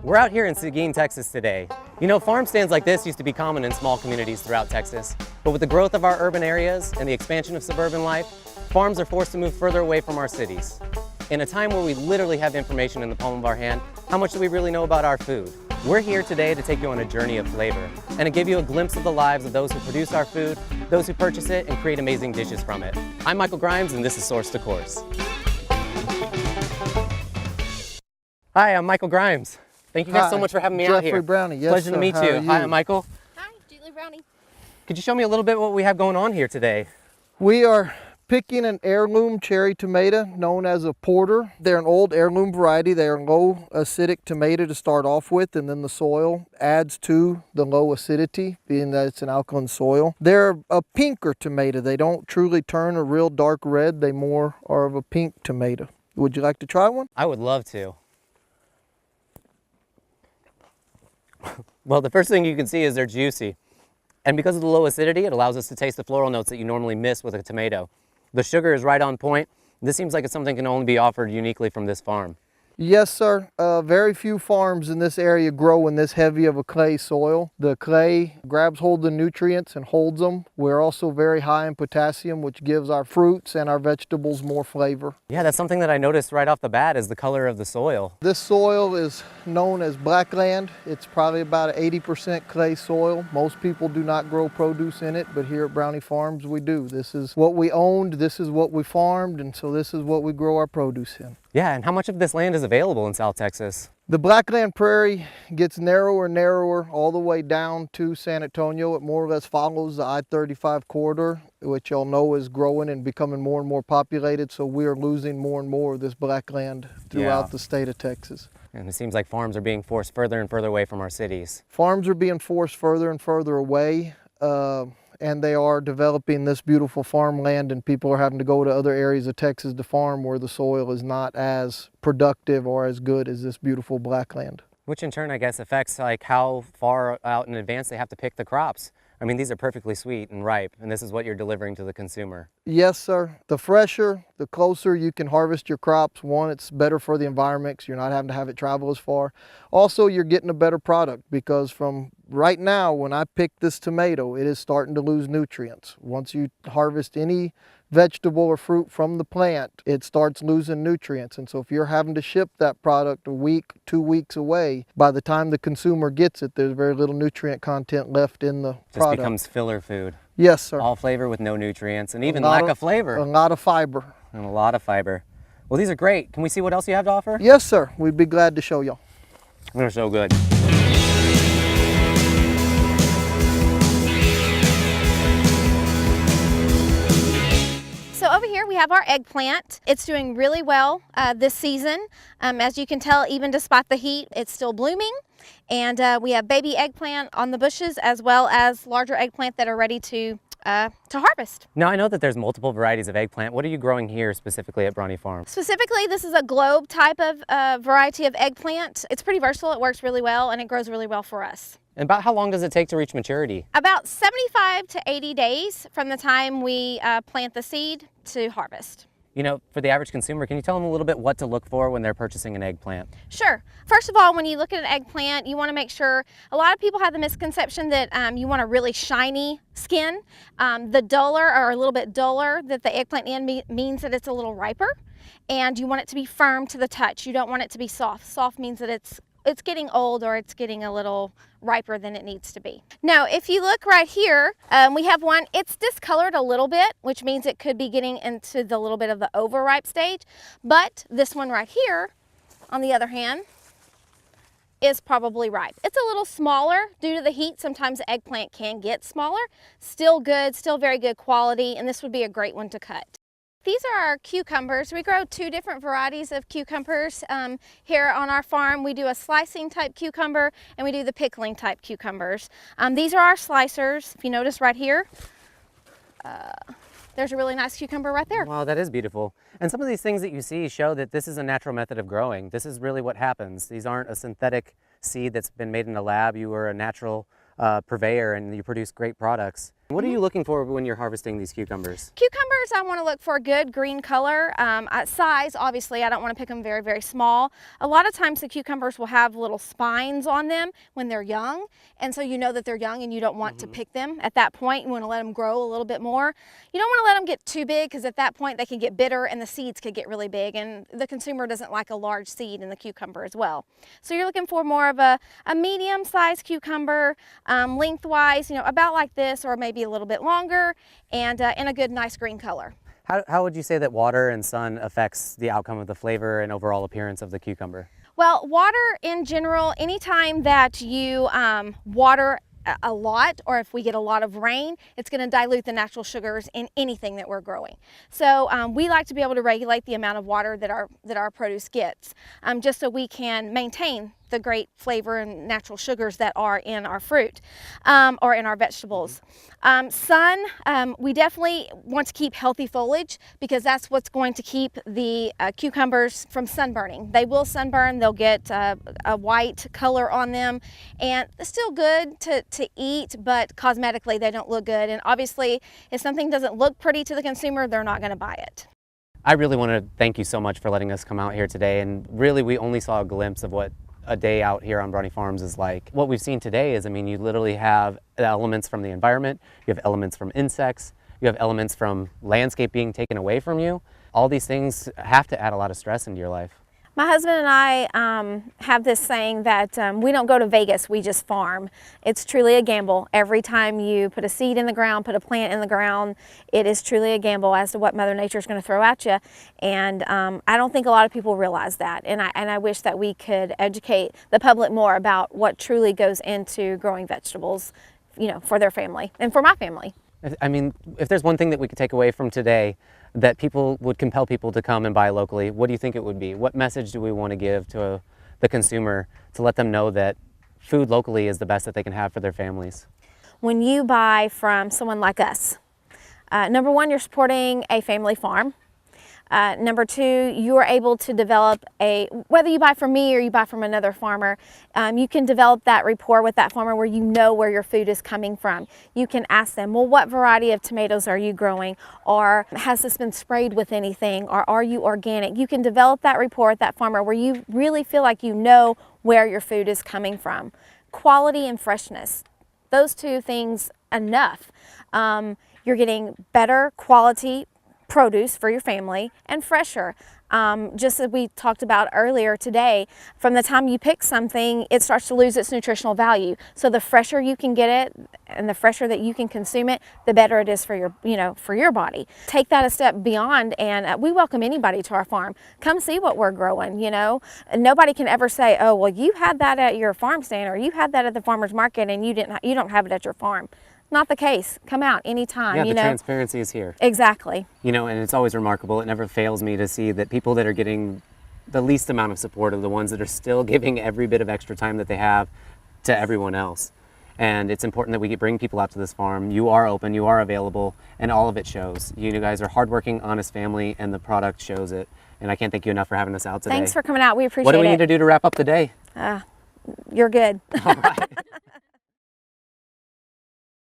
We're out here in Seguin, Texas today. You know, farm stands like this used to be common in small communities throughout Texas, but with the growth of our urban areas and the expansion of suburban life, farms are forced to move further away from our cities. In a time where we literally have information in the palm of our hand, how much do we really know about our food? We're here today to take you on a journey of flavor and to give you a glimpse of the lives of those who produce our food, those who purchase it, and create amazing dishes from it. I'm Michael Grimes, and this is Source to Course. Hi, I'm Michael Grimes. Thank you guys so much for having me out here. Braune, yes, Pleasure to meet you. Hi, I'm Michael. Hi, Julie Braune. Could you show me a little bit what we have going on here today? We are picking an heirloom cherry tomato known as a porter. They're an old heirloom variety. They are low acidic tomato to start off with, and then the soil adds to the low acidity, being that it's an alkaline soil. They're a pinker tomato. They don't truly turn a real dark red. They more are of a pink tomato. Would you like to try one? I would love to. Well, the first thing you can see is they're juicy. And because of the low acidity, it allows us to taste the floral notes that you normally miss with a tomato. The sugar is right on point. This seems like it's something that can only be offered uniquely from this farm. Yes, sir. Very few farms in this area grow in this heavy of a clay soil. The clay grabs hold of the nutrients and holds them. We're also very high in potassium, which gives our fruits and our vegetables more flavor. Yeah, that's something that I noticed right off the bat is the color of the soil. This soil is known as blackland. It's probably about an 80% clay soil. Most people do not grow produce in it, but here at Braune Farms we do. This is what we owned, this is what we farmed, and so this is what we grow our produce in. Yeah, and how much of this land is available in South Texas? The Blackland Prairie gets narrower and narrower all the way down to San Antonio. It more or less follows the I-35 corridor, which y'all know is growing and becoming more and more populated, so we are losing more and more of this blackland throughout the state of Texas. And it seems like farms are being forced further and further away from our cities. Farms are being forced further and further away. And they are developing this beautiful farmland, and people are having to go to other areas of Texas to farm where the soil is not as productive or as good as this beautiful blackland. Which in turn, I guess, affects like how far out in advance they have to pick the crops. I mean, these are perfectly sweet and ripe, and this is what you're delivering to the consumer. Yes, sir. The fresher, the closer you can harvest your crops. One, it's better for the environment because you're not having to have it travel as far. Also, you're getting a better product because from right now, when I pick this tomato, it is starting to lose nutrients. Once you harvest any vegetable or fruit from the plant, it starts losing nutrients. And so if you're having to ship that product a week, 2 weeks away, by the time the consumer gets it, there's very little nutrient content left in the product. Just becomes filler food. Yes, sir. All flavor with no nutrients and even lack of flavor. A lot of fiber. And a lot of fiber. Well, these are great. Can we see what else you have to offer? Yes, sir. We'd be glad to show y'all. They're so good. So over here we have our eggplant. It's doing really well this season. As you can tell, even despite the heat, it's still blooming. And we have baby eggplant on the bushes as well as larger eggplant that are ready to harvest. Now, I know that there's multiple varieties of eggplant. What are you growing here specifically at Braune Farm? Specifically, this is a globe type of variety of eggplant. It's pretty versatile, it works really well, and it grows really well for us. And about how long does it take to reach maturity? About 75 to 80 days from the time we plant the seed to harvest. You know, for the average consumer, can you tell them a little bit what to look for when they're purchasing an eggplant? Sure. First of all, when you look at an eggplant, you want to make sure, a lot of people have the misconception that you want a really shiny skin. The duller or a little bit duller that the eggplant end means that it's a little riper, and you want it to be firm to the touch. You don't want it to be soft. Soft means that it's getting old or it's getting a little riper than it needs to be. Now, if you look right here, we have one, it's discolored a little bit, which means it could be getting into the little bit of the overripe stage. But this one right here, on the other hand, is probably ripe. It's a little smaller due to the heat. Sometimes the eggplant can get smaller. Still good, still very good quality, and this would be a great one to cut. These are our cucumbers. We grow 2 different varieties of cucumbers here on our farm. We do a slicing type cucumber and we do the pickling type cucumbers. These are our slicers. If you notice right here, there's a really nice cucumber right there. Wow, that is beautiful. And some of these things that you see show that this is a natural method of growing. This is really what happens. These aren't a synthetic seed that's been made in a lab. You are a natural purveyor and you produce great products. What are you looking for when you're harvesting these cucumbers? Cucumbers, I want to look for a good green color. Size, obviously, I don't want to pick them very, very small. A lot of times the cucumbers will have little spines on them when they're young, and so you know that they're young and you don't want to pick them at that point. You want to let them grow a little bit more. You don't want to let them get too big, because at that point they can get bitter and the seeds could get really big, and the consumer doesn't like a large seed in the cucumber as well. So you're looking for more of a medium-sized cucumber, lengthwise, you know, about like this or maybe a little bit longer, and in a good, nice green color. How would you say that water and sun affects the outcome of the flavor and overall appearance of the cucumber? Well, water in general, anytime that you water a lot, or if we get a lot of rain, it's going to dilute the natural sugars in anything that we're growing. So we like to be able to regulate the amount of water that our produce gets, just so we can maintain the great flavor and natural sugars that are in our fruit or in our vegetables. Sun, we definitely want to keep healthy foliage, because that's what's going to keep the cucumbers from sunburning. They will sunburn, they'll get a white color on them, and it's still good to eat, but cosmetically they don't look good. And obviously, if something doesn't look pretty to the consumer, they're not going to buy it. I really want to thank you so much for letting us come out here today, and really we only saw a glimpse of what a day out here on Braune Farms is like. What we've seen today is, I mean, you literally have elements from the environment, you have elements from insects, you have elements from landscape being taken away from you. All these things have to add a lot of stress into your life. My husband and I have this saying that we don't go to Vegas, we just farm. It's truly a gamble. Every time you put a seed in the ground, put a plant in the ground, it is truly a gamble as to what Mother Nature is going to throw at you. And I don't think a lot of people realize that. And I wish that we could educate the public more about what truly goes into growing vegetables, you know, for their family and for my family. I mean, if there's one thing that we could take away from today that people would compel people to come and buy locally, what do you think it would be? What message do we want to give to the consumer to let them know that food locally is the best that they can have for their families? When you buy from someone like us, number one, you're supporting a family farm. Number two, you are able to develop whether you buy from me or you buy from another farmer, you can develop that rapport with that farmer where you know where your food is coming from. You can ask them, well, what variety of tomatoes are you growing? Or has this been sprayed with anything? Or are you organic? You can develop that rapport with that farmer where you really feel like you know where your food is coming from. Quality and freshness, those two things enough. You're getting better quality produce for your family and fresher. Just as we talked about earlier today, from the time you pick something, it starts to lose its nutritional value. So the fresher you can get it and the fresher that you can consume it, the better it is for your, for your body. Take that a step beyond, and we welcome anybody to our farm. Come see what we're growing, And nobody can ever say, oh, well, you had that at your farm stand, or you had that at the farmer's market and you don't have it at your farm. Not the case. Come out anytime. Yeah, the transparency is here. Exactly. And it's always remarkable. It never fails me to see that people that are getting the least amount of support are the ones that are still giving every bit of extra time that they have to everyone else. And it's important that we bring people out to this farm. You are open, you are available, and all of it shows. You guys are hardworking, honest family, and the product shows it. And I can't thank you enough for having us out today. Thanks for coming out. We appreciate it. What do we need to do to wrap up the day? You're good. All right.